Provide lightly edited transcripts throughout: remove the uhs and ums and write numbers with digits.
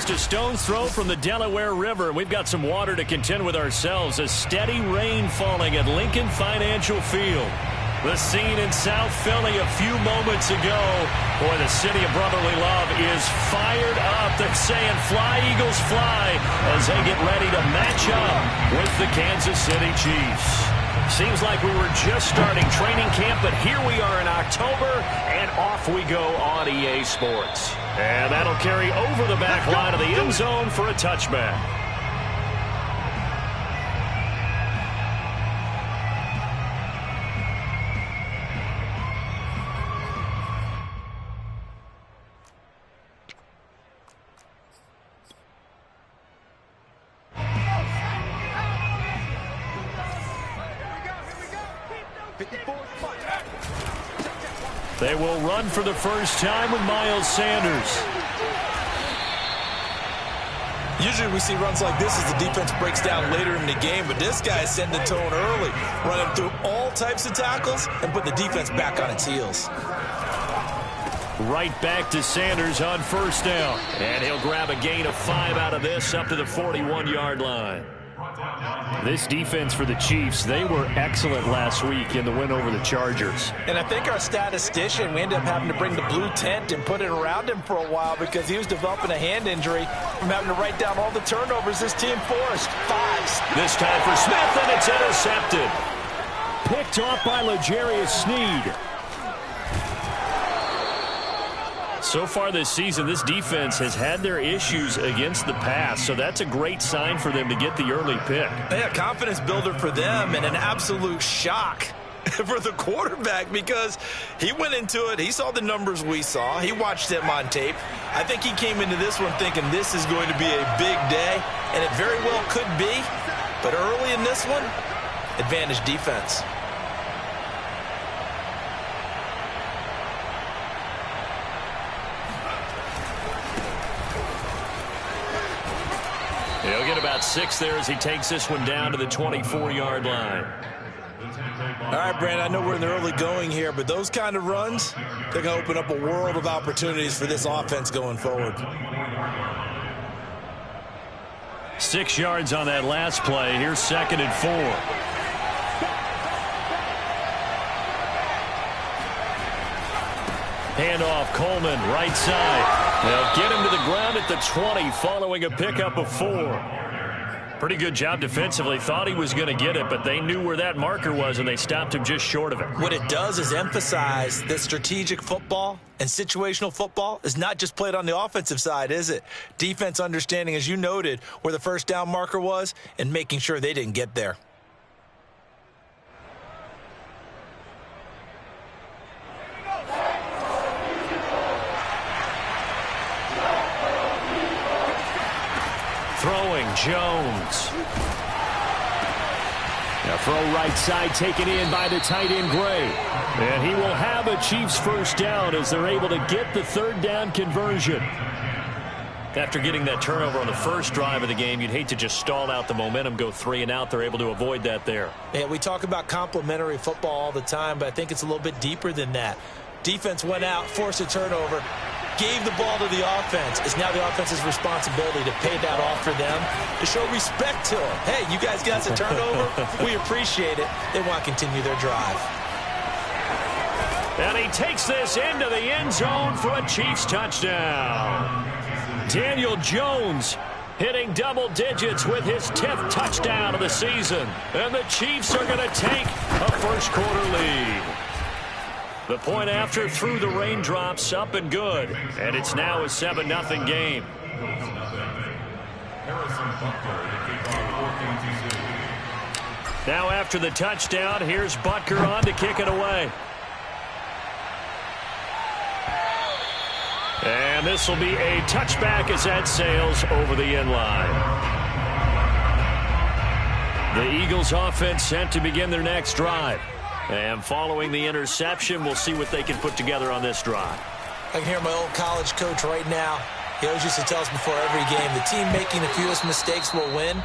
just a stone's throw from the Delaware River. We've got some water to contend with ourselves. A steady rain falling at Lincoln Financial Field. The scene in South Philly a few moments ago. Boy, the city of brotherly love is fired up. They're saying, "Fly, Eagles, fly," as they get ready to match up with the Kansas City Chiefs. Seems like we were just starting training camp, but here we are in October, and off we go on EA Sports. And that'll carry over the back line of the end zone for a touchback. They will run for the first time with Miles Sanders. Usually we see runs like this as the defense breaks down later in the game, but this guy is setting the tone early, running through all types of tackles and putting the defense back on its heels. Right back to Sanders on first down. And he'll grab a gain of 5 out of this up to the 41-yard line. This defense for the Chiefs, they were excellent last week in the win over the Chargers. And I think our statistician, we ended up having to bring the blue tent and put it around him for a while because he was developing a hand injury from having to write down all the turnovers this team forced. 5. This time for Smith, and it's intercepted. Picked off by L'Jarius Sneed. So far this season, this defense has had their issues against the pass, so that's a great sign for them to get the early pick. Yeah, confidence builder for them and an absolute shock for the quarterback because he went into it. He saw the numbers we saw. He watched them on tape. I think he came into this one thinking this is going to be a big day, and it very well could be. But early in this one, advantage defense. He'll get about 6 there as he takes this one down to the 24-yard line. All right, Brandon, I know we're in the early going here, but those kind of runs, they're going to open up a world of opportunities for this offense going forward. 6 yards on that last play. Here's 2nd and 4. Handoff, Coleman, right side. They'll get him to the ground at the 20 following a pickup of 4. Pretty good job defensively. Thought he was going to get it, but they knew where that marker was, and they stopped him just short of it. What it does is emphasize that strategic football and situational football is not just played on the offensive side, is it? Defense understanding, as you noted, where the first down marker was and making sure they didn't get there. Throwing, Jones. Now throw right side taken in by the tight end Gray. And he will have a Chiefs first down as they're able to get the 3rd down conversion. After getting that turnover on the first drive of the game, you'd hate to just stall out the momentum, go 3 and out. They're able to avoid that there. Yeah, we talk about complementary football all the time, but I think it's a little bit deeper than that. Defense went out, forced a turnover, gave the ball to the offense. It's now the offense's responsibility to pay that off for them, to show respect to them. Hey, you guys got us a turnover. We appreciate it. They want to continue their drive. And he takes this into the end zone for a Chiefs touchdown. Daniel Jones hitting double digits with his 10th touchdown of the season. And the Chiefs are going to take a first quarter lead. The point after through the raindrops, up and good. And it's now a 7-0 game. Now after the touchdown, here's Butker on to kick it away. And this will be a touchback as that sails over the end line. The Eagles offense set to begin their next drive. And following the interception, we'll see what they can put together on this drive. I can hear my old college coach right now. He always used to tell us before every game, the team making the fewest mistakes will win.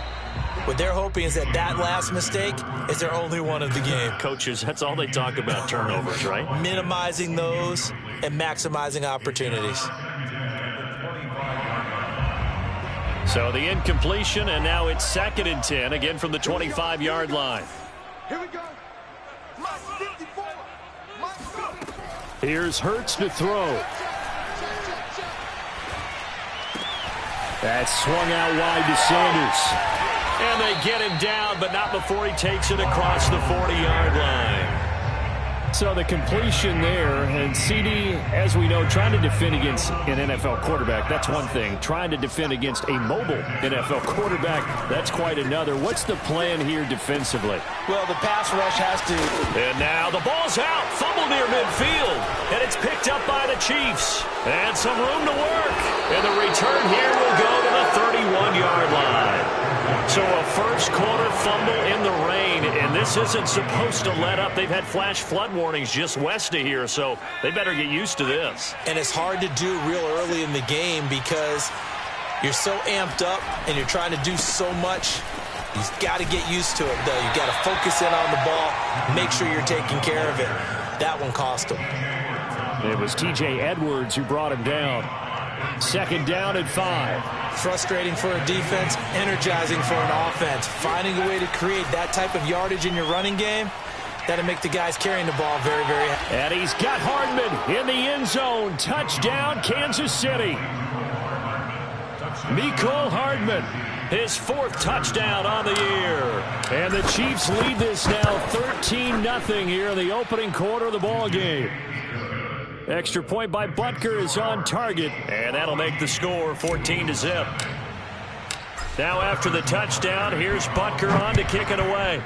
What they're hoping is that last mistake is their only one of the game. Coaches, that's all they talk about, turnovers, right? Minimizing those and maximizing opportunities. So the incompletion, and now it's 2nd and 10, again from the 25-yard line. Here we go. Here's Hurts to throw. That's swung out wide to Sanders. And they get him down, but not before he takes it across the 40-yard line. So the completion there, and CD, as we know, trying to defend against an NFL quarterback, that's one thing. Trying to defend against a mobile NFL quarterback, that's quite another. What's the plan here defensively? Well, the pass rush has to. And now the ball's out, fumble near midfield, and it's picked up by the Chiefs. And some room to work. And the return here will go to the 31-yard line. So a first-quarter fumble in the rain, and this isn't supposed to let up. They've had flash flood warnings just west of here, so they better get used to this. And it's hard to do real early in the game because you're so amped up and you're trying to do so much. You've got to get used to it, though. You've got to focus in on the ball, make sure you're taking care of it. That one cost him. It was T.J. Edwards who brought him down. 2nd down and 5. Frustrating for a defense, energizing for an offense. Finding a way to create that type of yardage in your running game, that'll make the guys carrying the ball very, very happy. And he's got Hardman in the end zone. Touchdown, Kansas City. Mecole Hardman, his 4th touchdown on the year. And the Chiefs lead this now 13-0 here in the opening quarter of the ball game. Extra point by Butker is on target, and that'll make the score 14-0. Now after the touchdown, here's Butker on to kick it away.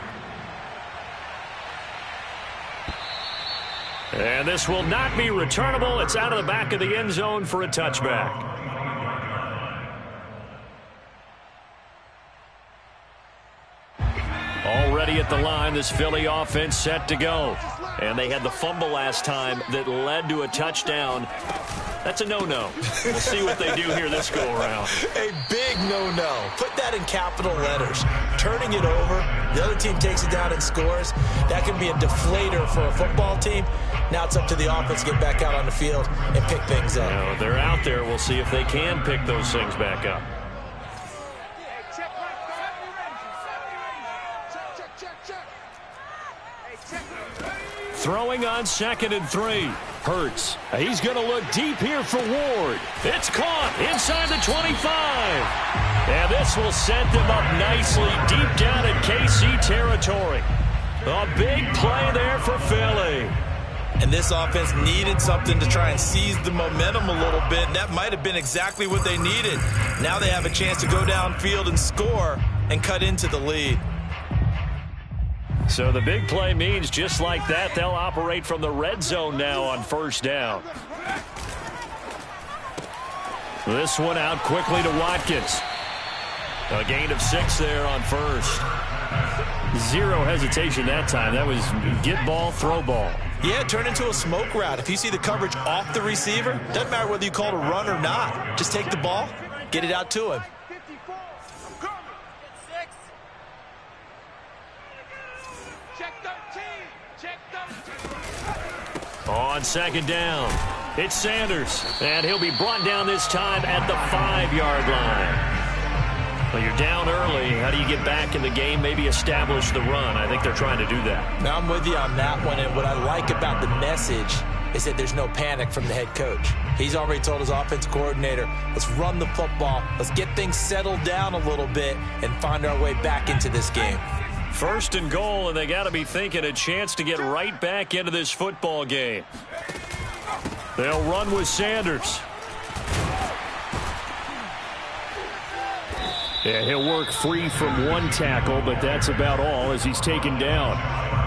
And this will not be returnable. It's out of the back of the end zone for a touchback. Already at the line, this Philly offense set to go. And they had the fumble last time that led to a touchdown. That's a no-no. We'll see what they do here this go-around. A big no-no. Put that in capital letters. Turning it over, the other team takes it down and scores. That can be a deflator for a football team. Now it's up to the offense to get back out on the field and pick things up. Now, they're out there. We'll see if they can pick those things back up. Throwing on 2nd and 3. Hurts. He's going to look deep here for Ward. It's caught inside the 25. And this will set them up nicely deep down in KC territory. A big play there for Philly. And this offense needed something to try and seize the momentum a little bit. That might have been exactly what they needed. Now they have a chance to go downfield and score and cut into the lead. So the big play means just like that, they'll operate from the red zone now on 1st down. This one out quickly to Watkins. A gain of 6 there on 1st. Zero hesitation that time. That was get ball, throw ball. Yeah, turn into a smoke route. If you see the coverage off the receiver, doesn't matter whether you call it a run or not. Just take the ball, get it out to him. On 2nd down, it's Sanders, and he'll be brought down this time at the 5-yard line. Well, you're down early. How do you get back in the game, maybe establish the run? I think they're trying to do that. Now, I'm with you on that one, and what I like about the message is that there's no panic from the head coach. He's already told his offensive coordinator, let's run the football, let's get things settled down a little bit and find our way back into this game. 1st and goal, and they got to be thinking a chance to get right back into this football game. They'll run with Sanders. Yeah, he'll work free from 1 tackle, but that's about all as he's taken down.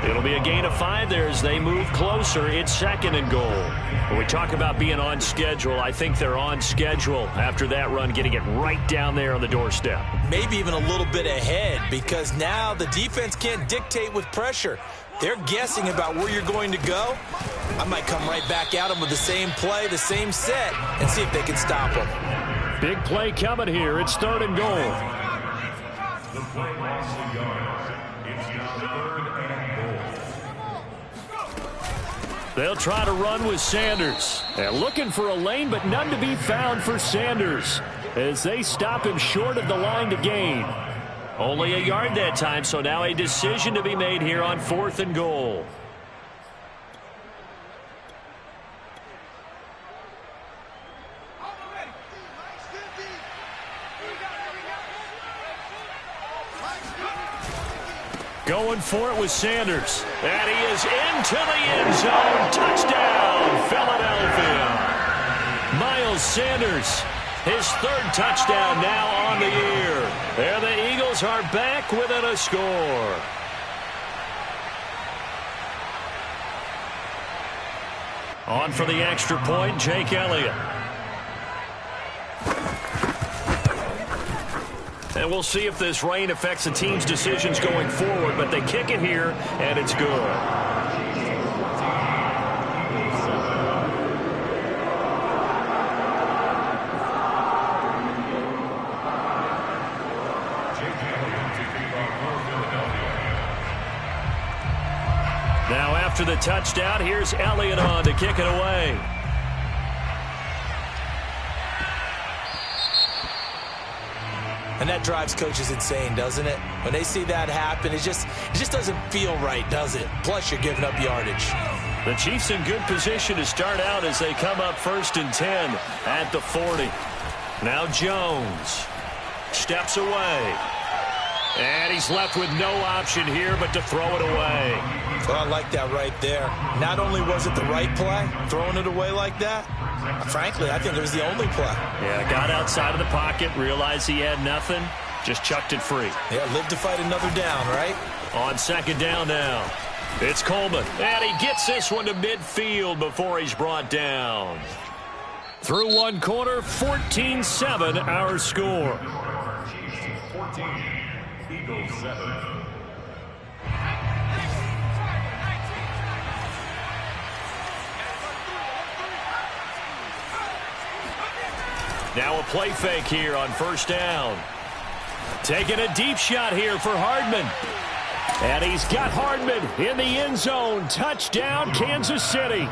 It'll be a gain of 5 there as they move closer. It's 2nd and goal. When we talk about being on schedule, I think they're on schedule after that run, getting it right down there on the doorstep. Maybe even a little bit ahead because now the defense can't dictate with pressure. They're guessing about where you're going to go. I might come right back at them with the same play, the same set, and see if they can stop them. Big play coming here. It's 3rd and goal. They'll try to run with Sanders. They're looking for a lane, but none to be found for Sanders. as they stop him short of the line to gain. Only a yard that time, so now a decision to be made here on 4th and goal. Going for it with Sanders. And he is into the end zone. Touchdown, Philadelphia. Miles Sanders, his 3rd touchdown now on the year. And the Eagles are back within a score. On for the extra point, Jake Elliott. And we'll see if this rain affects the team's decisions going forward, but they kick it here, and it's good. Now after the touchdown, here's Elliott on to kick it away. And that drives coaches insane, doesn't it? When they see that happen, it just doesn't feel right, does it? Plus, you're giving up yardage. The Chiefs in good position to start out as they come up 1st and 10 at the 40. Now Jones steps away. And he's left with no option here but to throw it away. Well, I like that right there. Not only was it the right play, throwing it away like that, frankly, I think it was the only play. Yeah, got outside of the pocket, realized he had nothing, just chucked it free. Yeah, live to fight another down, right? On 2nd down now, it's Coleman. And he gets this one to midfield before he's brought down. Through one quarter, 14-7 our score. 14, Eagles 7. Now a play fake here on 1st down. Taking a deep shot here for Hardman. And he's got Hardman in the end zone. Touchdown, Kansas City.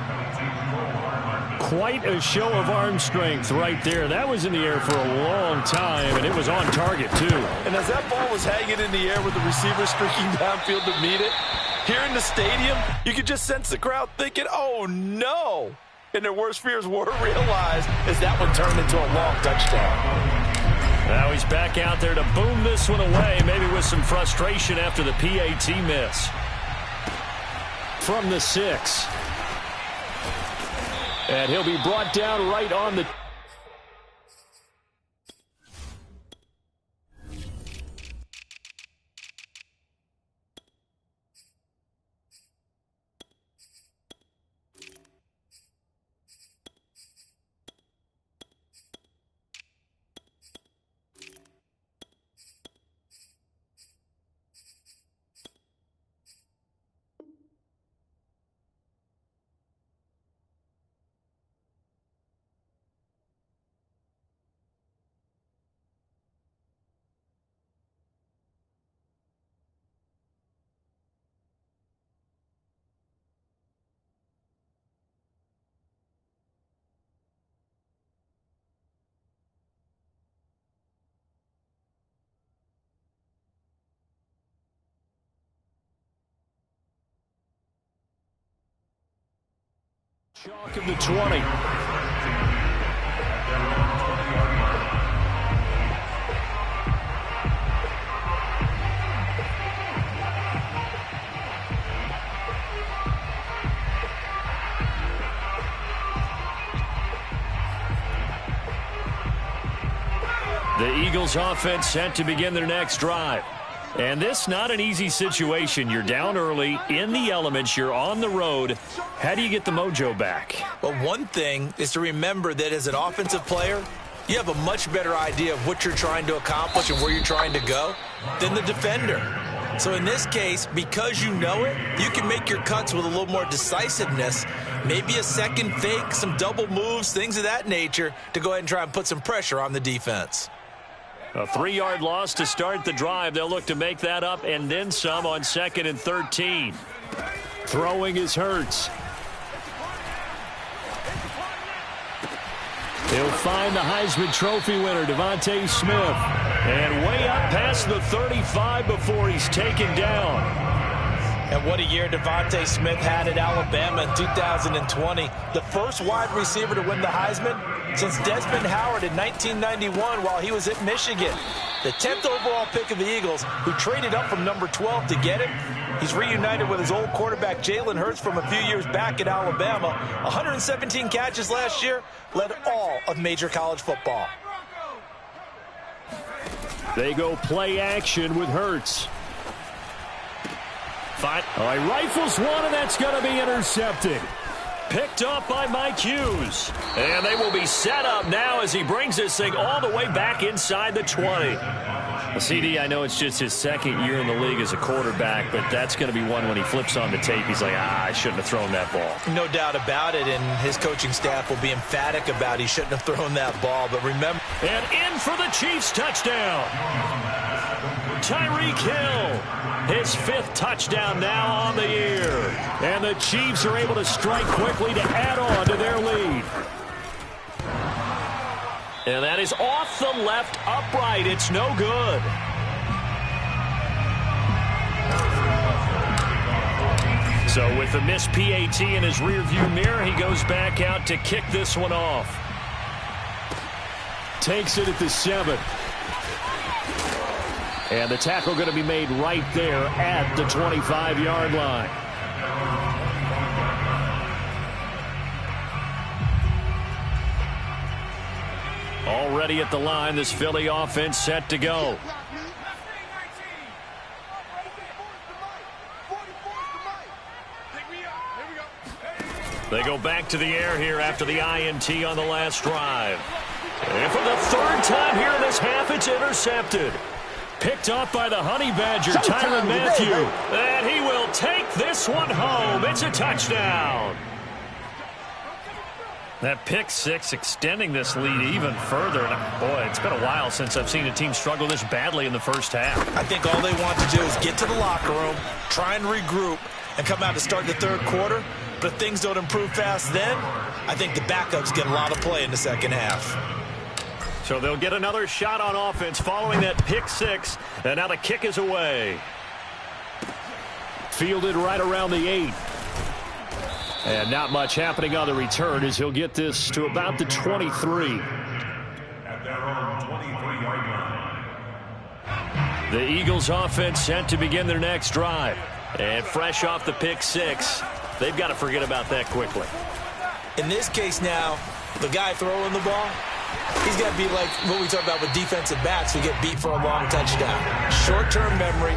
Quite a show of arm strength right there. That was in the air for a long time, and it was on target, too. And as that ball was hanging in the air with the receiver streaking downfield to meet it, here in the stadium, you could just sense the crowd thinking, oh, no. And their worst fears were realized as that one turned into a long touchdown. Now he's back out there to boom this one away, maybe with some frustration after the PAT miss. From the 6. And he'll be brought down right on the... Chalk of the 20. The Eagles offense set to begin their next drive. And this not an easy situation. You're down early, in the elements, you're on the road. How do you get the mojo back? Well, one thing is to remember that as an offensive player, you have a much better idea of what you're trying to accomplish and where you're trying to go than the defender. So in this case, because you know it, you can make your cuts with a little more decisiveness, maybe a second fake, some double moves, things of that nature, to go ahead and try and put some pressure on the defense. A 3-yard loss to start the drive. They'll look to make that up and then some on 2nd and 13. Throwing is Hurts. He'll find the Heisman Trophy winner, DeVonta Smith. And way up past the 35 before he's taken down. And what a year DeVonta Smith had at Alabama in 2020. The first wide receiver to win the Heisman since Desmond Howard in 1991 while he was at Michigan. The 10th overall pick of the Eagles, who traded up from number 12 to get him. He's reunited with his old quarterback Jalen Hurts from a few years back at Alabama. 117 catches last year, led all of major college football. They go play action with Hurts. Fine. Oh, he rifles one, and that's going to be intercepted. Picked up by Mike Hughes. And they will be set up now as he brings this thing all the way back inside the 20. Well, CD, I know it's just his second year in the league as a quarterback, but that's going to be one when he flips on the tape. He's like, I shouldn't have thrown that ball. No doubt about it, and his coaching staff will be emphatic about he shouldn't have thrown that ball. But remember. And in for the Chiefs touchdown. Tyreek Hill. His 5th touchdown now on the year. And the Chiefs are able to strike quickly to add on to their lead. And that is off the left upright. It's no good. So with the missed PAT in his rearview mirror, he goes back out to kick this one off. Takes it at the 7. And the tackle going to be made right there at the 25-yard line. Already at the line, this Philly offense set to go. They go back to the air here after the INT on the last drive. And for the 3rd time here in this half, it's intercepted. Picked up by the Honey Badger, Tyrann Mathieu. And he will take this one home. It's a touchdown. That pick 6 extending this lead even further. And boy, it's been a while since I've seen a team struggle this badly in the first half. I think all they want to do is get to the locker room, try and regroup, and come out to start the 3rd quarter. But if things don't improve fast then, I think the backups get a lot of play in the second half. So they'll get another shot on offense following that pick 6. And now the kick is away. Fielded right around the 8. And not much happening on the return as he'll get this to about the 23. At their own 23-yard line. The Eagles offense set to begin their next drive. And fresh off the pick 6, they've got to forget about that quickly. In this case now, the guy throwing the ball, he's got to be like what we talk about with defensive backs who get beat for a long touchdown. Short-term memory,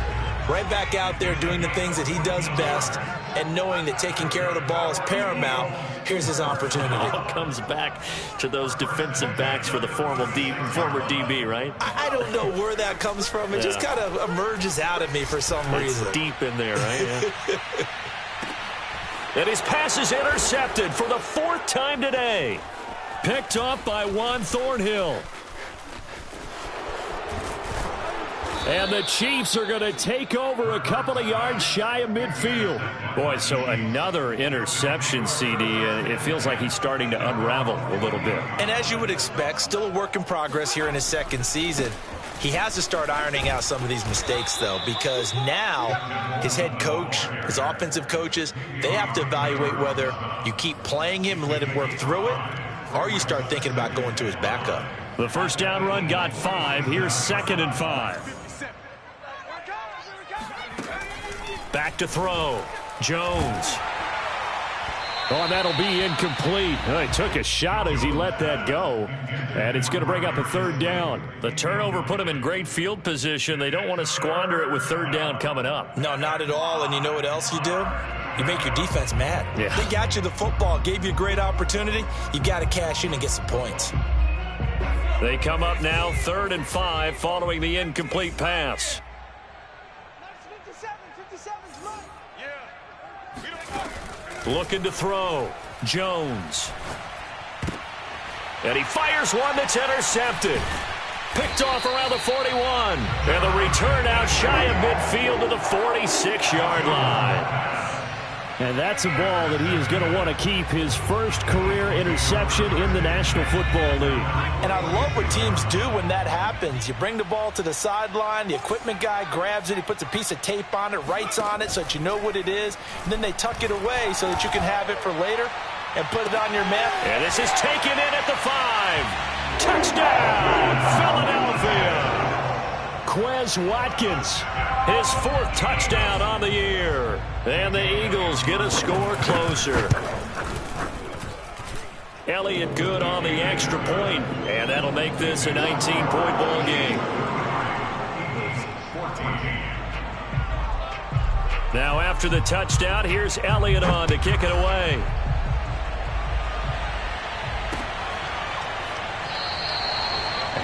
right back out there doing the things that he does best, and knowing that taking care of the ball is paramount. Here's his opportunity. All comes back to those defensive backs for the former DB, right? I don't know where that comes from. It just kind of emerges out of me for some reason. It's deep in there, right? Yeah. And his pass is intercepted for the 4th time today. Picked up by Juan Thornhill. And the Chiefs are going to take over a couple of yards shy of midfield. Boy, so another interception, CD. It feels like he's starting to unravel a little bit. And as you would expect, still a work in progress here in his 2nd season. He has to start ironing out some of these mistakes, though, because now his head coach, his offensive coaches, they have to evaluate whether you keep playing him and let him work through it, or you start thinking about going to his backup. The first down run got 5. Here's 2nd and 5. Back to throw. Jones. Oh, and that'll be incomplete. He took a shot as he let that go. And it's going to bring up a 3rd down. The turnover put him in great field position. They don't want to squander it with 3rd down coming up. No, not at all. And you know what else you do? You make your defense mad. Yeah. They got you the football, gave you a great opportunity. You got to cash in and get some points. They come up now 3rd and 5 following the incomplete pass. Looking to throw. Jones. And he fires one that's intercepted. Picked off around the 41. And the return out shy of midfield to the 46-yard line. And that's a ball that he is going to want to keep, his first career interception in the National Football League. And I love what teams do when that happens. You bring the ball to the sideline, the equipment guy grabs it, he puts a piece of tape on it, writes on it so that you know what it is, and then they tuck it away so that you can have it for later and put it on your map. And this is taken in at the 5. Touchdown, Philadelphia! Quez Watkins, his 4th touchdown on the year. And the Eagles get a score closer. Elliott good on the extra point, and that'll make this a 19-point ball game. Now after the touchdown, here's Elliott on to kick it away.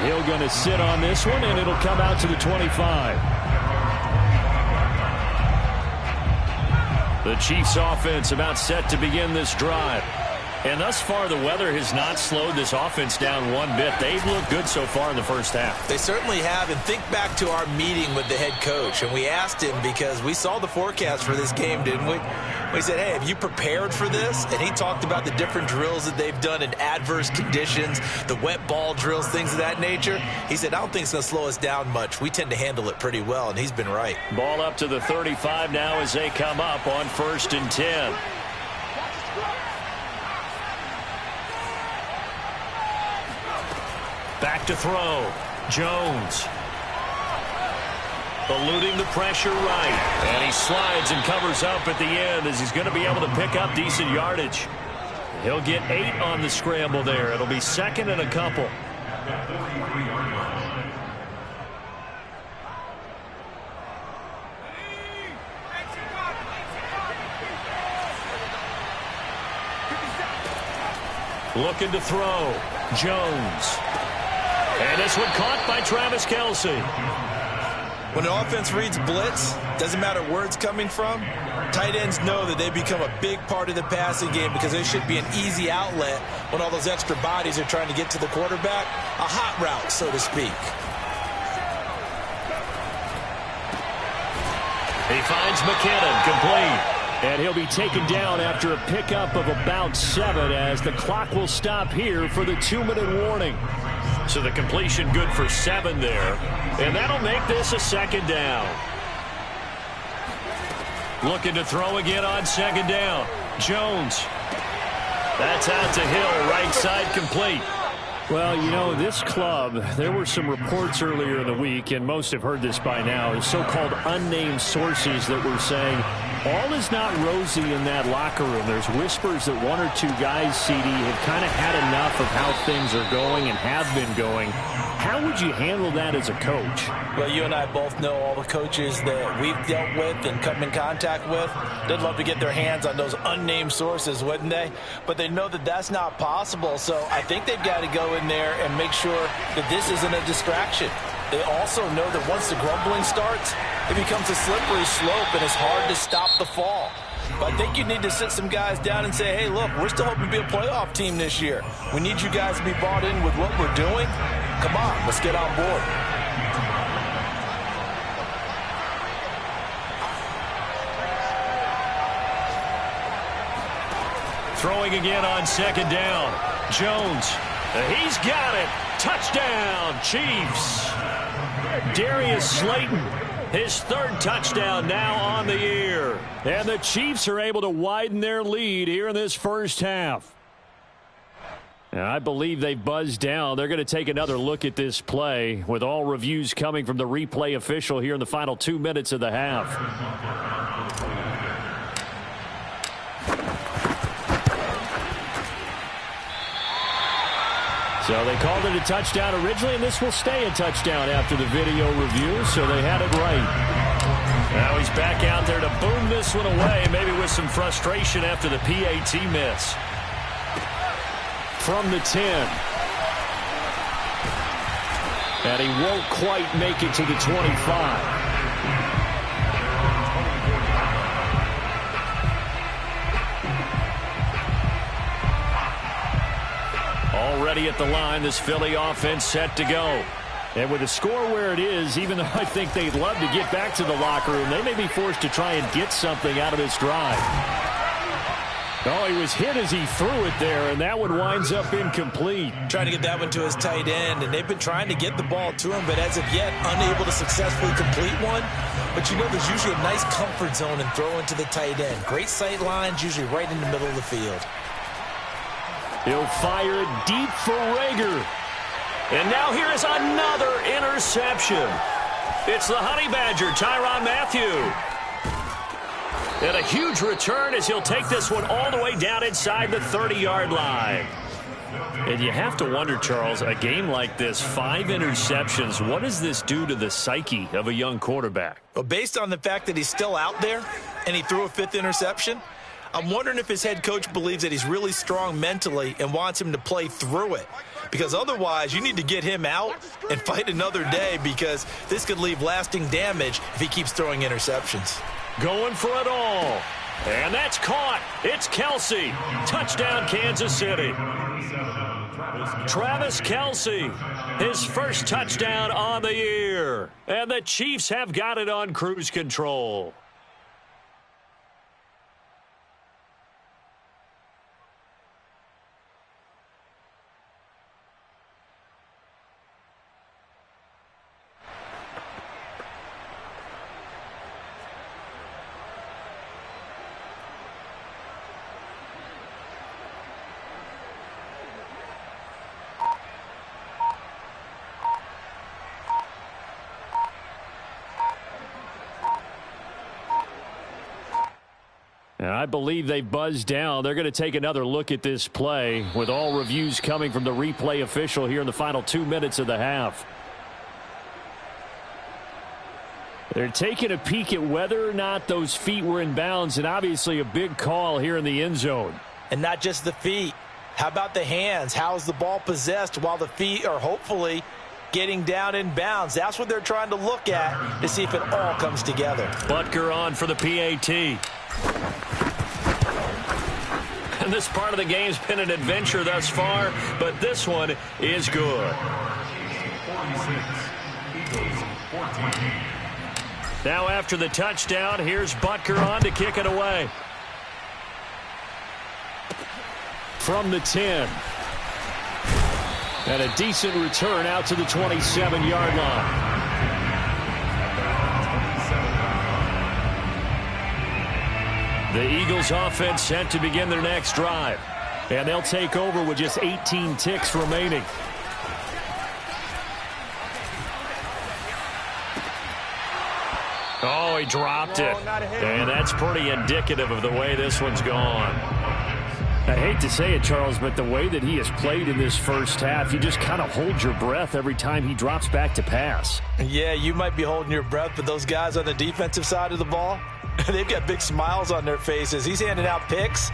He'll going to sit on this one, and it'll come out to the 25. The Chiefs offense about set to begin this drive. And thus far, the weather has not slowed this offense down one bit. They've looked good so far in the first half. They certainly have. And think back to our meeting with the head coach. And we asked him, because we saw the forecast for this game, didn't we? We said, hey, have you prepared for this? And he talked about the different drills that they've done in adverse conditions, the wet ball drills, things of that nature. He said, I don't think it's going to slow us down much. We tend to handle it pretty well, and he's been right. Ball up to the 35 now as they come up on 1st and 10. Back to throw. Jones. Eluding the pressure right. And he slides and covers up at the end as he's going to be able to pick up decent yardage. He'll get 8 on the scramble there. It'll be 2nd and a couple. Looking to throw. Jones. And this one caught by Travis Kelce. When an offense reads blitz, doesn't matter where it's coming from, tight ends know that they become a big part of the passing game because they should be an easy outlet when all those extra bodies are trying to get to the quarterback. A hot route, so to speak. He finds McKinnon, complete. And he'll be taken down after a pickup of about 7 as the clock will stop here for the 2-minute warning. So the completion good for 7 there. And that'll make this a 2nd down. Looking to throw again on 2nd down. Jones. That's out to Hill, right side complete. Well, you know, this club, there were some reports earlier in the week, and most have heard this by now, so-called unnamed sources that were saying all is not rosy in that locker room. There's whispers that 1 or 2 guys, CD, have kind of had enough of how things are going and have been going. How would you handle that as a coach? Well, you and I both know all the coaches that we've dealt with and come in contact with. They'd love to get their hands on those unnamed sources, wouldn't they? But they know that that's not possible, so I think they've got to go in there and make sure that this isn't a distraction. They also know that once the grumbling starts, it becomes a slippery slope and it's hard to stop the fall. But I think you need to sit some guys down and say, hey, look, we're still hoping to be a playoff team this year. We need you guys to be bought in with what we're doing. Come on, let's get on board. Throwing again on 2nd down. Jones. He's got it. Touchdown, Chiefs. Darius Slayton, his 3rd touchdown now on the year. And the Chiefs are able to widen their lead here in this first half. And I believe they've buzzed down. They're going to take another look at this play with all reviews coming from the replay official here in the final 2 minutes of the half. So they called it a touchdown originally, and this will stay a touchdown after the video review, so they had it right. Now he's back out there to boom this one away, maybe with some frustration after the PAT miss. From the 10. And he won't quite make it to the 25. Already at the line, this Philly offense set to go. And with the score where it is, even though I think they'd love to get back to the locker room, they may be forced to try and get something out of this drive. Oh, he was hit as he threw it there, and that one winds up incomplete. Trying to get that one to his tight end, and they've been trying to get the ball to him, but as of yet, unable to successfully complete one. But you know there's usually a nice comfort zone in throwing to the tight end. Great sight lines, usually right in the middle of the field. He'll fire it deep for Rager. And now here is another interception. It's the Honey Badger, Tyrann Mathieu. And a huge return as he'll take this one all the way down inside the 30-yard line. And you have to wonder, Charles, a game like this, 5 interceptions, what does this do to the psyche of a young quarterback? Well, based on the fact that he's still out there and he threw a 5th interception, I'm wondering if his head coach believes that he's really strong mentally and wants him to play through it. Because otherwise, you need to get him out and fight another day, because this could leave lasting damage if he keeps throwing interceptions. Going for it all. And that's caught. It's Kelce. Touchdown, Kansas City. Travis Kelce, his first touchdown on the year. And the Chiefs have got it on cruise control. And I believe they buzzed down. They're going to take another look at this play, with all reviews coming from the replay official here in the final 2 minutes of the half. They're taking a peek at whether or not those feet were in bounds, and obviously a big call here in the end zone. And not just the feet. How about the hands? How is the ball possessed while the feet are hopefully getting down in bounds? That's what they're trying to look at to see if it all comes together. Butker on for the PAT. And this part of the game's been an adventure thus far, but this one is good. Now after the touchdown, here's Butker on to kick it away. From the 10. And a decent return out to the 27-yard line. The Eagles offense set to begin their next drive. And they'll take over with just 18 ticks remaining. Oh, he dropped it. And that's pretty indicative of the way this one's gone. I hate to say it, Charles, but the way that he has played in this first half, you just kind of hold your breath every time he drops back to pass. Yeah, you might be holding your breath, but those guys on the defensive side of the ball, they've got big smiles on their faces. He's handing out picks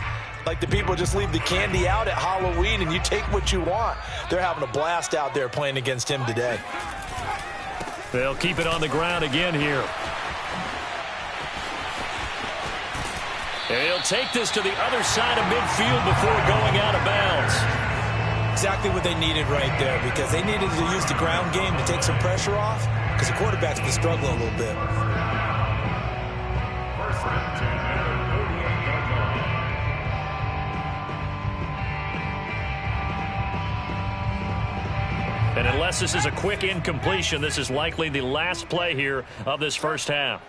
like the people just leave the candy out at Halloween and you take what you want. They're having a blast out there playing against him today. They'll keep it on the ground again here. And he'll take this to the other side of midfield before going out of bounds. Exactly what they needed right there, because they needed to use the ground game to take some pressure off, because the quarterback's been struggling a little bit. And unless this is a quick incompletion, this is likely the last play here of this first half.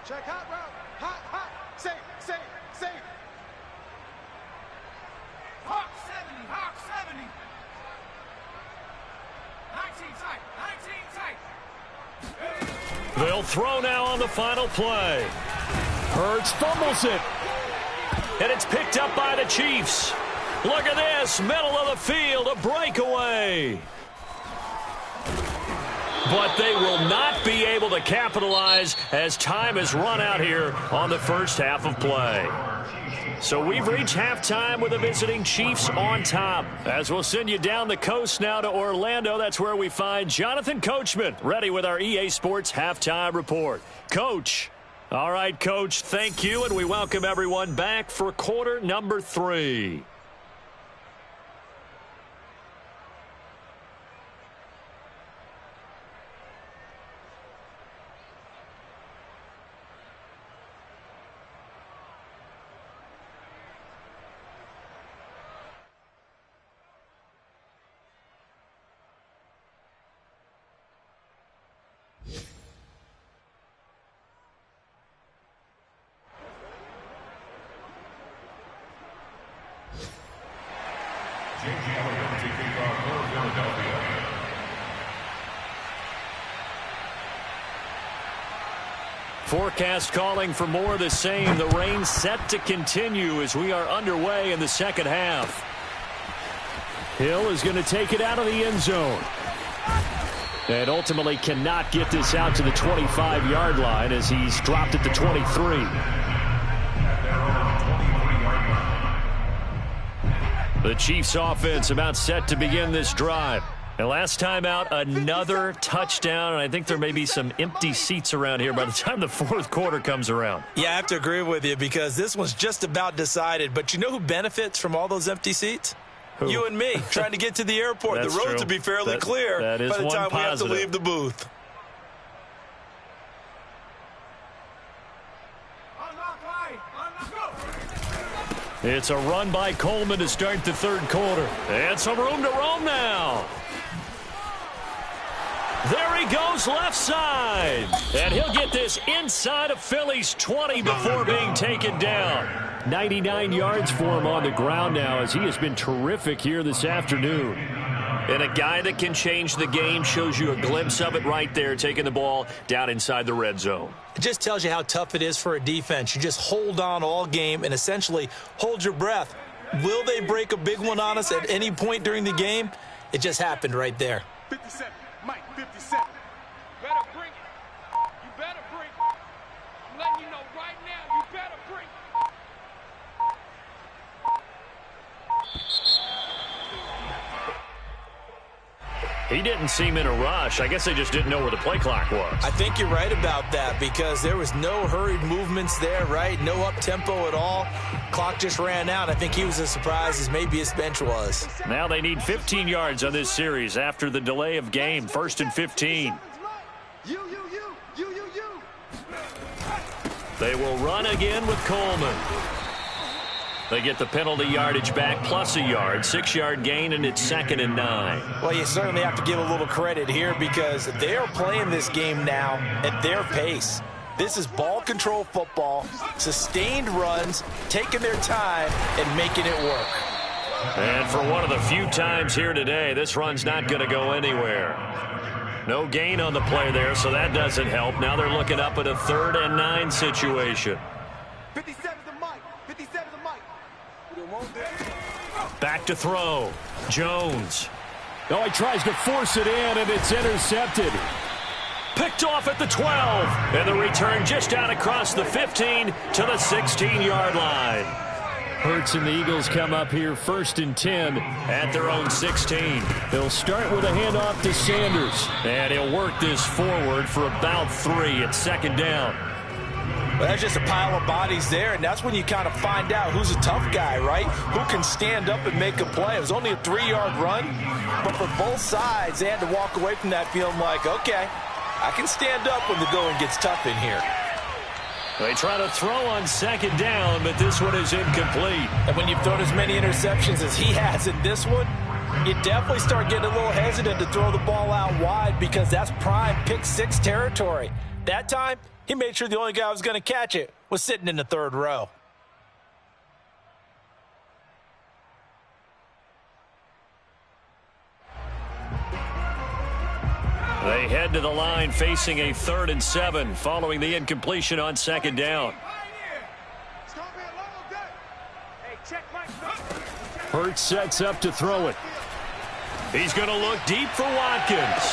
Check hot route. Hot, hot. Safe, safe, safe. Hawk 70, Hawk 70. 19 tight, 19 tight. They'll throw now on the final play. Hurts fumbles it. And it's picked up by the Chiefs. Look at this, middle of the field, a breakaway. But they will not be able to capitalize as time has run out here on the first half of play. So we've reached halftime with the visiting Chiefs on top. As we'll send you down the coast now to Orlando, that's where we find Jonathan Coachman, ready with our EA Sports Halftime Report. Coach. All right, Coach, thank you, and we welcome everyone back for quarter number 3. J.J. Elliott to kick off for Philadelphia. Forecast calling for more of the same. The rain set to continue as we are underway in the second half. Hill is going to take it out of the end zone. And ultimately cannot get this out to the 25-yard line as he's dropped at the 23. The Chiefs offense about set to begin this drive. And last time out, another touchdown, and I think there may be some empty seats around here by the time the fourth quarter comes around. Yeah, I have to agree with you because this one's just about decided. But you know who benefits from all those empty seats? Who? You and me, trying to get to the airport. The roads will be fairly clear by the time we have to leave the booth. It's a run by Coleman to start the third quarter. And some room to roam now. There he goes left side. And he'll get this inside of Philly's 20 before being taken down. 99 yards for him on the ground now as he has been terrific here this afternoon. And a guy that can change the game, shows you a glimpse of it right there, taking the ball down inside the red zone. It just tells you how tough it is for a defense. You just hold on all game and essentially hold your breath. Will they break a big one on us at any point during the game? It just happened right there. 57, Mike, 57. Better bring it. You better bring it. I'm letting you know right now, you better bring it. He didn't seem in a rush. I guess they just didn't know where the play clock was. I think you're right about that because there was no hurried movements there, right? No up-tempo at all. Clock just ran out. I think he was as surprised as maybe his bench was. Now they need 15 yards on this series after the delay of game. 1st and 15. You. They will run again with Coleman. They get the penalty yardage back plus a yard. 6-yard gain, and it's 2nd and 9. Well, you certainly have to give a little credit here because they are playing this game now at their pace. This is ball control football, sustained runs, taking their time, and making it work. And for one of the few times here today, this run's not going to go anywhere. No gain on the play there, so that doesn't help. Now they're looking up at a 3rd and 9 situation. 57 to Mike. 57 to Mike. Back to throw. Jones. Oh, he tries to force it in, and it's intercepted. Picked off at the 12. And the return just out across the 15 to the 16-yard line. Hurts and the Eagles come up here 1st and 10 at their own 16. They'll start with a handoff to Sanders. And he'll work this forward for about 3 at 2nd down. Well, that's just a pile of bodies there, and that's when you kind of find out who's a tough guy, right? Who can stand up and make a play. It was only a 3-yard run, but for both sides, they had to walk away from that feeling like, okay, I can stand up when the going gets tough in here. They try to throw on 2nd down, but this one is incomplete. And when you've thrown as many interceptions as he has in this one, you definitely start getting a little hesitant to throw the ball out wide because that's prime pick 6 territory. That time, he made sure the only guy who was going to catch it was sitting in the 3rd row. They head to the line facing a 3rd and 7 following the incompletion on 2nd down. It's going to be a long day. Hey, check Mike. Hurts sets up to throw it. He's going to look deep for Watkins.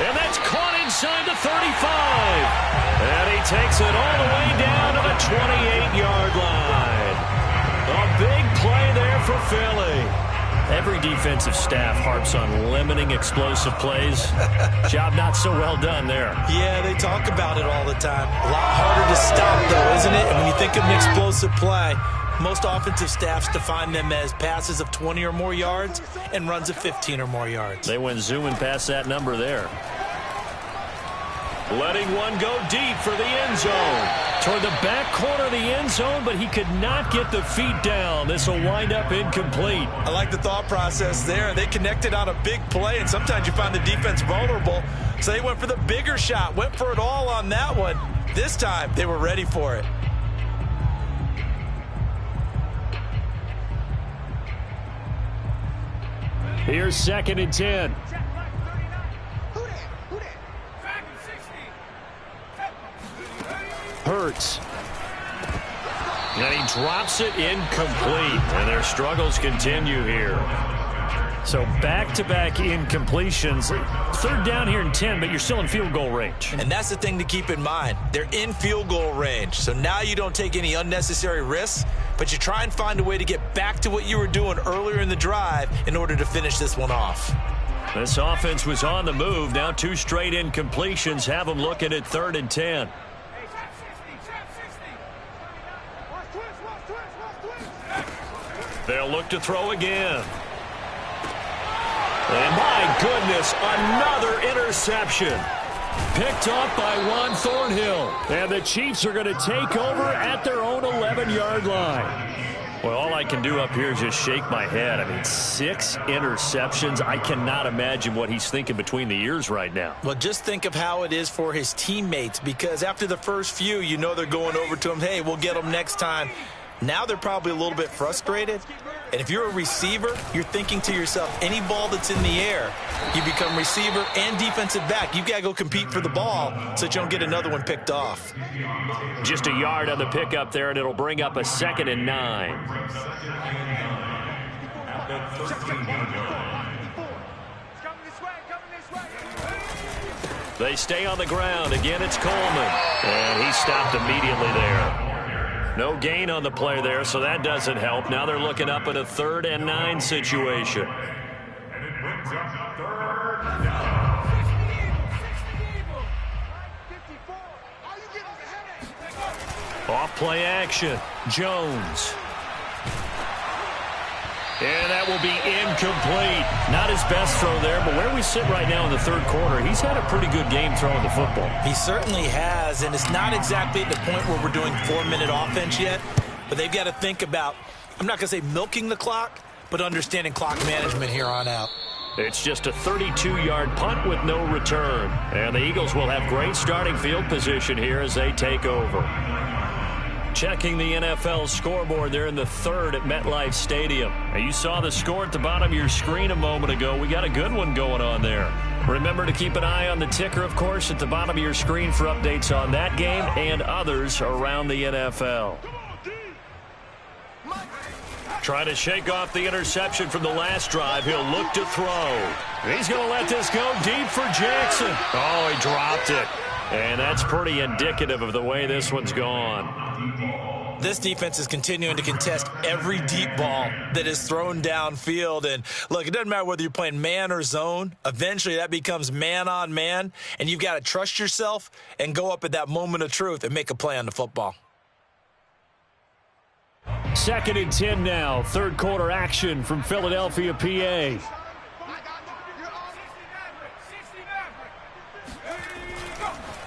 And that's caught inside the 35. And he takes it all the way down to the 28-yard line. A big play there for Philly. Every defensive staff harps on limiting explosive plays. Job not so well done there. Yeah, they talk about it all the time. A lot harder to stop, though, isn't it? And when you think of an explosive play, most offensive staffs define them as passes of 20 or more yards and runs of 15 or more yards. They went zooming past that number there. Letting one go deep for the end zone. Toward the back corner of the end zone, but he could not get the feet down. This will wind up incomplete. I like the thought process there. They connected on a big play, and sometimes you find the defense vulnerable. So they went for the bigger shot, went for it all on that one. This time, they were ready for it. Here's 2nd and 10. Hurts. And he drops it incomplete. And their struggles continue here. So back-to-back incompletions. 3rd down here and 10, but you're still in field goal range. And that's the thing to keep in mind. They're in field goal range. So now you don't take any unnecessary risks, but you try and find a way to get back to what you were doing earlier in the drive in order to finish this one off. This offense was on the move. Now 2 straight incompletions have them looking at 3rd and 10. They'll look to throw again. And my goodness, another interception. Picked off by Juan Thornhill. And the Chiefs are going to take over at their own 11-yard line. Well, all I can do up here is just shake my head. I mean, 6 interceptions. I cannot imagine what he's thinking between the ears right now. Well, just think of how it is for his teammates, because after the first few, you know they're going over to him, hey, we'll get them next time. Now they're probably a little bit frustrated. And if you're a receiver, you're thinking to yourself, any ball that's in the air, you become receiver and defensive back. You've got to go compete for the ball so that you don't get another one picked off. Just a yard on the pickup there, and it'll bring up a 2nd and 9. They stay on the ground. Again, it's Coleman. And he stopped immediately there. No gain on the play there, so that doesn't help. Now they're looking up at a 3rd and 9 situation. Off play action. Jones. And that will be incomplete. Not his best throw there, but where we sit right now in the 3rd quarter, he's had a pretty good game throwing the football. He certainly has, and it's not exactly at the point where we're doing 4-minute offense yet, but they've got to think about, I'm not going to say milking the clock, but understanding clock management here on out. It's just a 32-yard punt with no return. And the Eagles will have great starting field position here as they take over. Checking the NFL scoreboard there in the 3rd at MetLife Stadium. Now, you saw the score at the bottom of your screen a moment ago. We got a good one going on there. Remember to keep an eye on the ticker, of course, at the bottom of your screen for updates on that game and others around the NFL. Trying to shake off the interception from the last drive. He'll look to throw. He's going to let this go deep for Jackson. Oh, he dropped it. And that's pretty indicative of the way this one's gone. This defense is continuing to contest every deep ball that is thrown downfield. And, look, it doesn't matter whether you're playing man or zone. Eventually that becomes man on man, and you've got to trust yourself and go up at that moment of truth and make a play on the football. 2nd and 10 now. 3rd quarter action from Philadelphia, PA.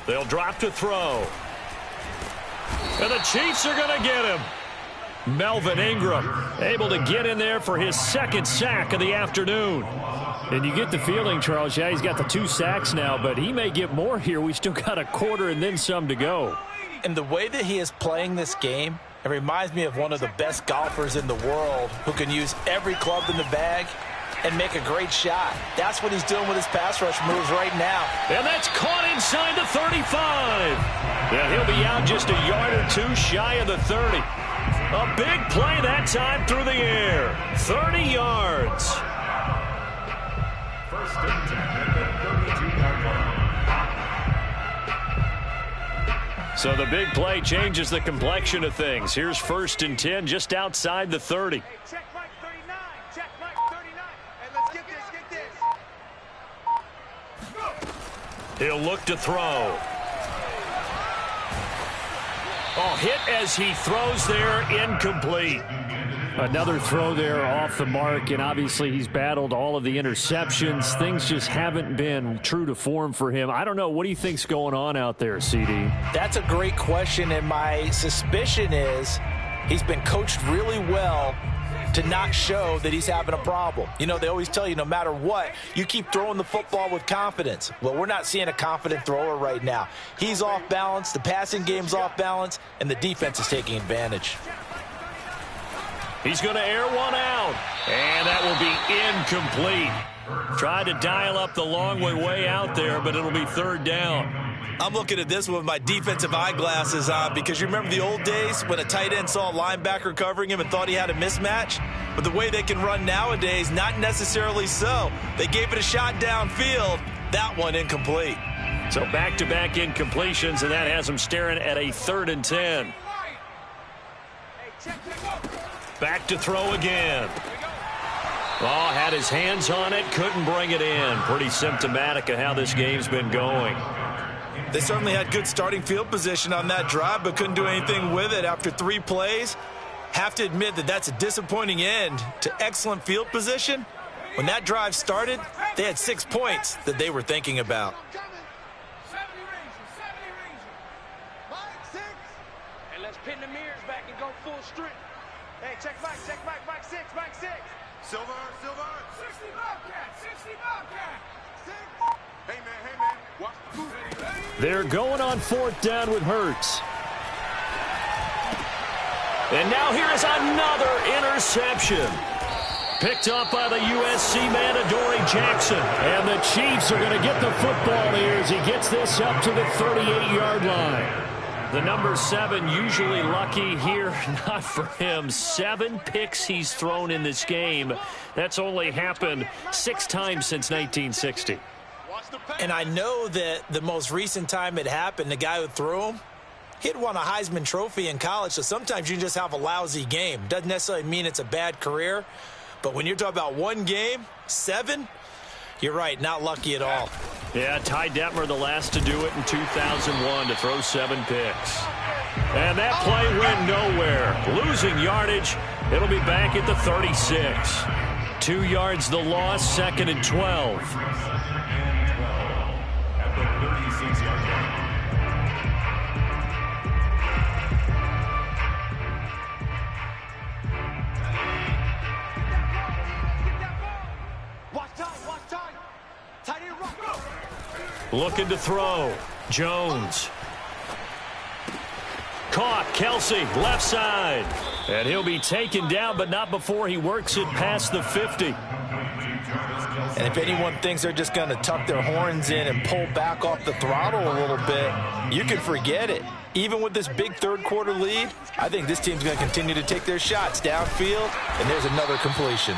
They'll drop to throw. And the Chiefs are going to get him. Melvin Ingram able to get in there for his 2nd sack of the afternoon. And you get the feeling, Charles, yeah, he's got the 2 sacks now, but he may get more here. We still got a quarter and then some to go. And the way that he is playing this game, it reminds me of one of the best golfers in the world who can use every club in the bag and make a great shot. That's what he's doing with his pass rush moves right now. And that's caught inside the 35. Yeah, he'll be out just a yard or 2 shy of the 30. A big play that time through the air. 30 yards. First and 10 at the 32-yard line. So the big play changes the complexion of things. Here's 1st and 10 just outside the 30. Check Mike 39. Check Mike 39. And let's get this. He'll look to throw. Oh, hit as he throws there, incomplete. Another throw there off the mark, and obviously he's battled all of the interceptions. Things just haven't been true to form for him. I don't know. What do you think's going on out there, CD? That's a great question, and my suspicion is he's been coached really well to not show that he's having a problem. You know, they always tell you no matter what, you keep throwing the football with confidence. Well, we're not seeing a confident thrower right now. He's off balance, the passing game's off balance, and the defense is taking advantage. He's going to air one out. down. And that will be incomplete. Tried to dial up the long way out there, but it'll be third down. I'm looking at this with my defensive eyeglasses on because you remember the old days when a tight end saw a linebacker covering him and thought he had a mismatch? But the way they can run nowadays, not necessarily so. They gave it a shot downfield. That one incomplete. So back-to-back incompletions, and that has them staring at a 3rd and 10. Back to throw again. Oh, had his hands on it, couldn't bring it in. Pretty symptomatic of how this game's been going. They certainly had good starting field position on that drive, but couldn't do anything with it after 3 plays. Have to admit that that's a disappointing end to excellent field position. When that drive started, they had 6 points that they were thinking about. And let's pin the mirrors back and go full strength. Hey, check Mike, Mike 6, Mike 6. Silver. 60 Bobcat, 60 Bobcat. 6. Hey, man, watch the move. They're going on 4th down with Hurts. And now here is another interception. Picked up by the USC man, Adoree Jackson. And the Chiefs are going to get the football here as he gets this up to the 38-yard line. The number 7 usually lucky here, not for him. 7 picks he's thrown in this game. That's only happened 6 times since 1960. And I know that the most recent time it happened, the guy who threw him, he'd won a Heisman Trophy in college, so sometimes you just have a lousy game. Doesn't necessarily mean it's a bad career, but when you're talking about 1 game, 7, you're right, not lucky at all. Yeah, Ty Detmer, the last to do it in 2001, to throw 7 picks. And that play went nowhere. Losing yardage, it'll be back at the 36. 2 yards the loss, 2nd and 12. Looking to throw. Jones. Caught. Kelsey, left side. And he'll be taken down, but not before he works it past the 50. And if anyone thinks they're just going to tuck their horns in and pull back off the throttle a little bit, you can forget it. Even with this big 3rd quarter lead, I think this team's going to continue to take their shots downfield, and there's another completion.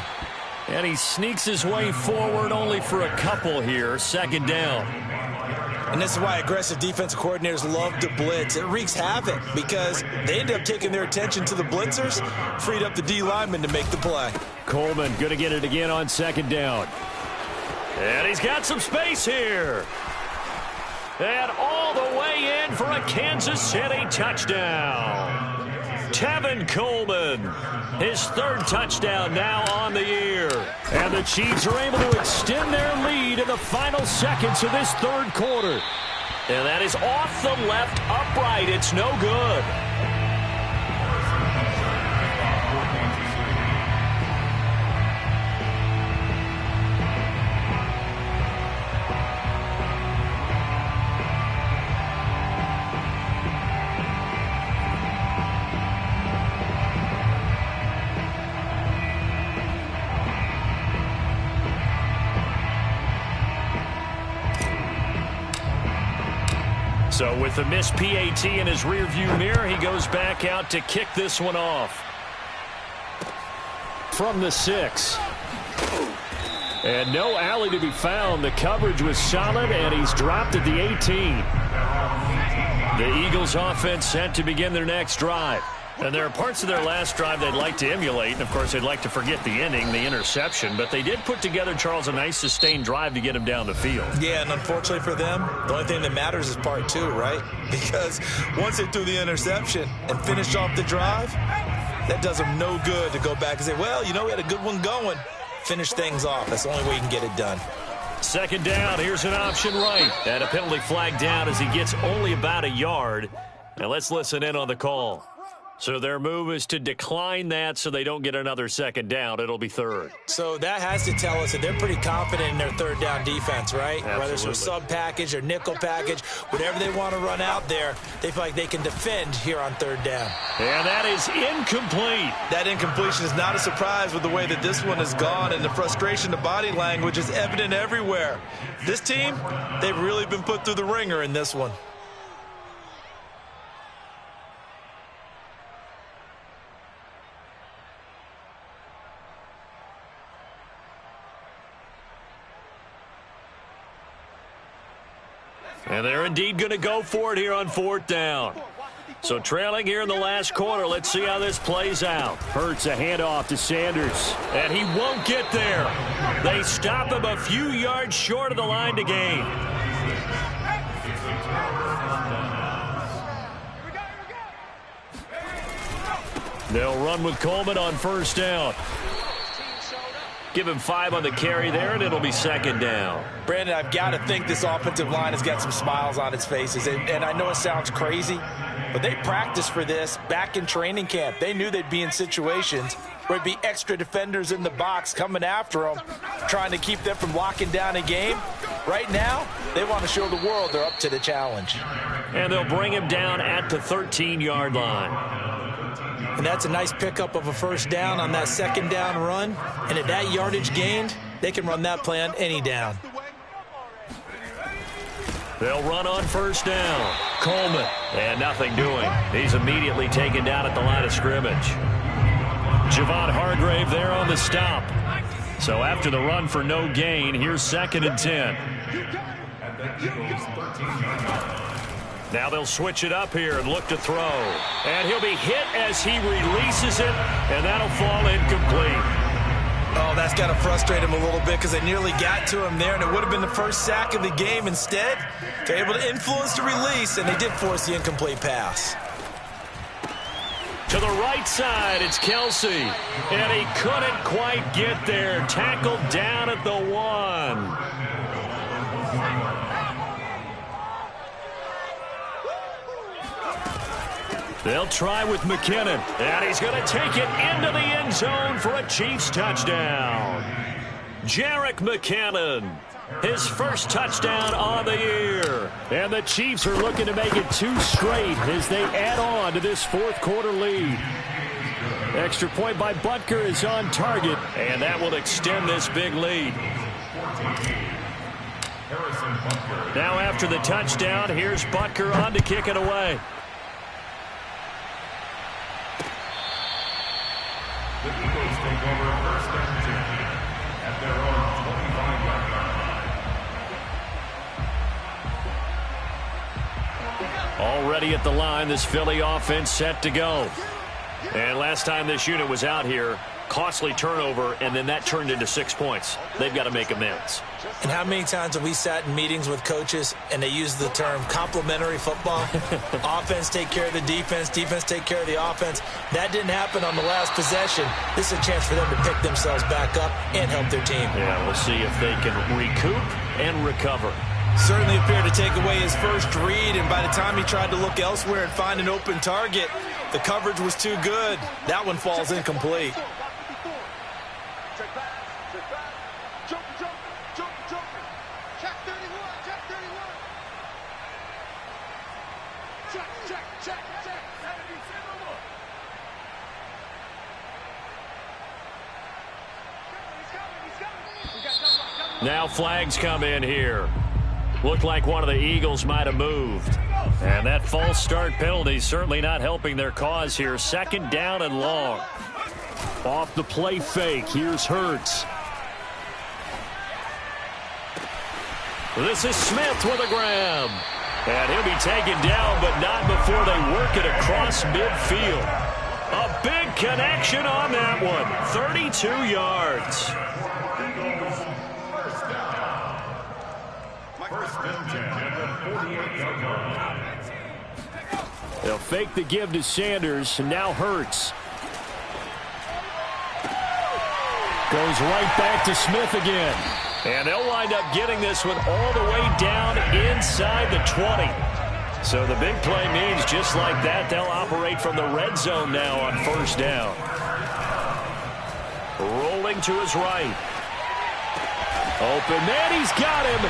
And he sneaks his way forward only for a couple here. 2nd down. And this is why aggressive defensive coordinators love to blitz. It wreaks havoc because they end up taking their attention to the blitzers, freed up the D lineman to make the play. Coleman going to get it again on 2nd down. And he's got some space here. And all the way in for a Kansas City touchdown. Tevin Coleman, his 3rd touchdown now on the year. And the Chiefs are able to extend their lead in the final seconds of this 3rd quarter. And that is off the left upright. It's no good. So with the missed PAT in his rearview mirror, he goes back out to kick this one off. From the 6. And no alley to be found. The coverage was solid, and he's dropped at the 18. The Eagles offense set to begin their next drive. And there are parts of their last drive they'd like to emulate. And, of course, they'd like to forget the ending, the interception. But they did put together, Charles, a nice sustained drive to get him down the field. Yeah, and unfortunately for them, the only thing that matters is part 2, right? Because once they threw the interception and finished off the drive, that does them no good to go back and say, well, you know, we had a good one going. Finish things off. That's the only way you can get it done. 2nd down. Here's an option right. And a penalty flag down as he gets only about a yard. Now let's listen in on the call. So their move is to decline that so they don't get another second down. It'll be third. So that has to tell us that they're pretty confident in their third down defense, right? Absolutely. Whether it's a sub package or nickel package, whatever they want to run out there, they feel like they can defend here on third down. And that is incomplete. That incompletion is not a surprise with the way that this one has gone, and the frustration, the body language is evident everywhere. This team, they've really been put through the ringer in this one. And they're indeed going to go for it here on fourth down. So trailing here in the last quarter. Let's see how this plays out. Hurts a handoff to Sanders. And he won't get there. They stop him a few yards short of the line to gain. They'll run with Coleman on first down. Give him 5 on the carry there, and it'll be second down. Brandon, I've got to think this offensive line has got some smiles on its faces. And I know it sounds crazy, but they practiced for this back in training camp. They knew they'd be in situations where it'd be extra defenders in the box coming after them, trying to keep them from locking down a game. Right now, they want to show the world they're up to the challenge. And they'll bring him down at the 13-yard line. And that's a nice pickup of a first down on that second down run. And at that yardage gained, they can run that play on any down. They'll run on first down. Coleman. And nothing doing. He's immediately taken down at the line of scrimmage. Javon Hargrave there on the stop. So after the run for no gain, here's 2nd and 10. Now they'll switch it up here and look to throw. And he'll be hit as he releases it, and that'll fall incomplete. Oh, that's got to frustrate him a little bit because they nearly got to him there, and it would have been the first sack of the game. Instead, they're able to influence the release, and they did force the incomplete pass. To the right side, it's Kelsey. And he couldn't quite get there. Tackled down at the 1. They'll try with McKinnon, and he's going to take it into the end zone for a Chiefs touchdown. Jerick McKinnon, his first touchdown on the year. And the Chiefs are looking to make it 2 straight as they add on to this fourth quarter lead. Extra point by Butker is on target, and that will extend this big lead. Now after the touchdown, here's Butker on to kick it away. The Eagles take over 1st and 10 at their own 25-yard line. Already at the line, this Philly offense set to go. And last time this unit was out here, costly turnover, and then that turned into 6 points. They've got to make amends. And how many times have we sat in meetings with coaches and they use the term complementary football? Offense take care of the defense, defense take care of the offense. That didn't happen on the last possession. This is a chance for them to pick themselves back up and help their team. Yeah, we'll see if they can recoup and recover. Certainly appeared to take away his first read, and by the time he tried to look elsewhere and find an open target, the coverage was too good. That one falls incomplete. Now flags come in here. Looked like one of the Eagles might have moved. And that false start penalty certainly not helping their cause here. 2nd down and long. Off the play fake, here's Hurts. This is Smith with a grab. And he'll be taken down, but not before they work it across midfield. A big connection on that one. 32 yards. They'll fake the give to Sanders, and now Hurts. Goes right back to Smith again. And they'll wind up getting this one all the way down inside the 20. So the big play means just like that, they'll operate from the red zone now on first down. Rolling to his right. Open man, he's got him.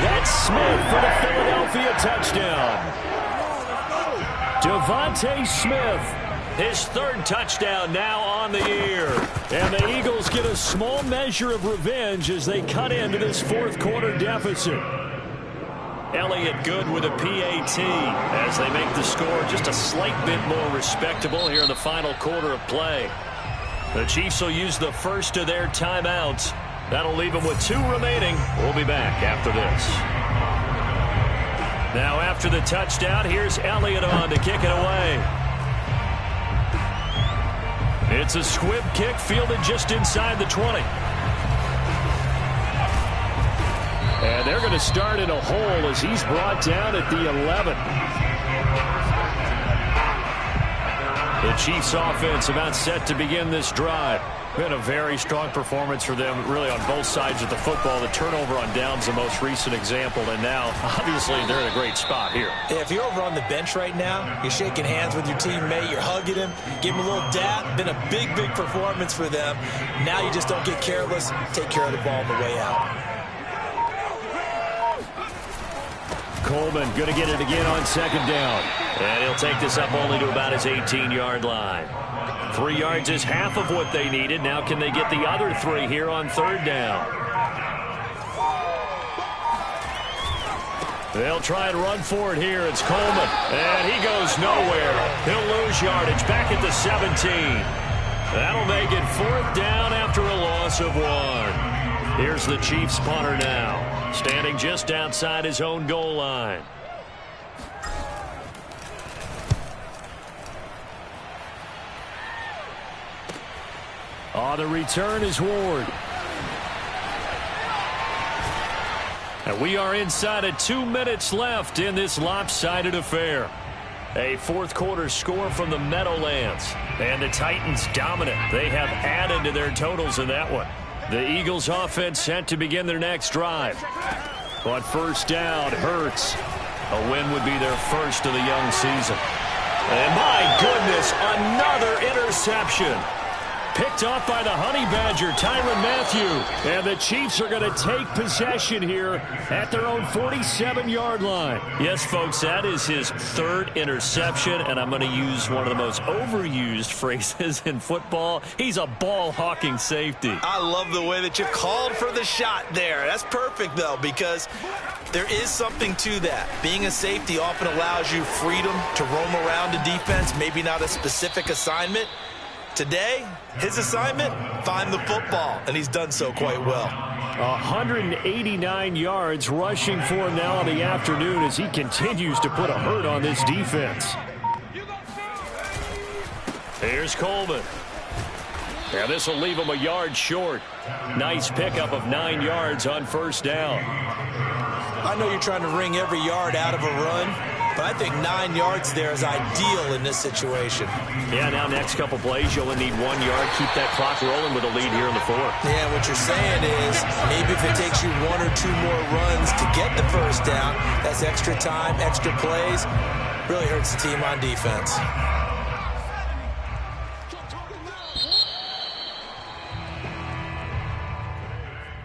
That's Smith for the Philadelphia touchdown. Devontae Smith, his third touchdown now on the year. And the Eagles get a small measure of revenge as they cut into this fourth quarter deficit. Elliott good with a PAT as they make the score just a slight bit more respectable here in the final quarter of play. The Chiefs will use the first of their timeouts. That'll leave them with 2 remaining. We'll be back after this. Now after the touchdown, here's Elliott on to kick it away. It's a squib kick fielded just inside the 20. And they're going to start in a hole as he's brought down at the 11. The Chiefs offense about set to begin this drive. Been a very strong performance for them really on both sides of the football. The turnover on downs the most recent example, and now obviously they're in a great spot here. Yeah, if you're over on the bench right now, you're shaking hands with your teammate, you're hugging him, give him a little dap. Been a big performance for them. Now you just don't get careless. Take care of the ball on the way out. Coleman going to get it again on second down. And he'll take this up only to about his 18-yard line. 3 yards is half of what they needed. Now can they get the other 3 here on third down? They'll try and run for it here. It's Coleman. And he goes nowhere. He'll lose yardage back at the 17. That'll make it fourth down after a loss of 1. Here's the Chiefs punter now, standing just outside his own goal line. On the return is Ward. And we are inside of 2 minutes left in this lopsided affair. A fourth quarter score from the Meadowlands. And the Titans dominant. They have added to their totals in that one. The Eagles offense set to begin their next drive. On first down, Hurts. A win would be their first of the young season. And my goodness, another interception. Picked off by the Honey Badger, Tyrann Mathieu. And the Chiefs are going to take possession here at their own 47-yard line. Yes, folks, that is his third interception, and I'm going to use one of the most overused phrases in football. He's a ball-hawking safety. I love the way that you called for the shot there. That's perfect, though, because there is something to that. Being a safety often allows you freedom to roam around the defense, maybe not a specific assignment. Today, his assignment, find the football, and he's done so quite well. 189 yards rushing for him now in the afternoon as he continues to put a hurt on this defense. Here's Coleman. Yeah, this will leave him a yard short. Nice pickup of 9 yards on first down. I know you're trying to wring every yard out of a run, but I think 9 yards there is ideal in this situation. Yeah, now next couple plays, you'll only need 1 yard. Keep that clock rolling with a lead here in the fourth. Yeah, what you're saying is maybe if it takes you 1 or 2 more runs to get the first down, that's extra time, extra plays. Really hurts the team on defense.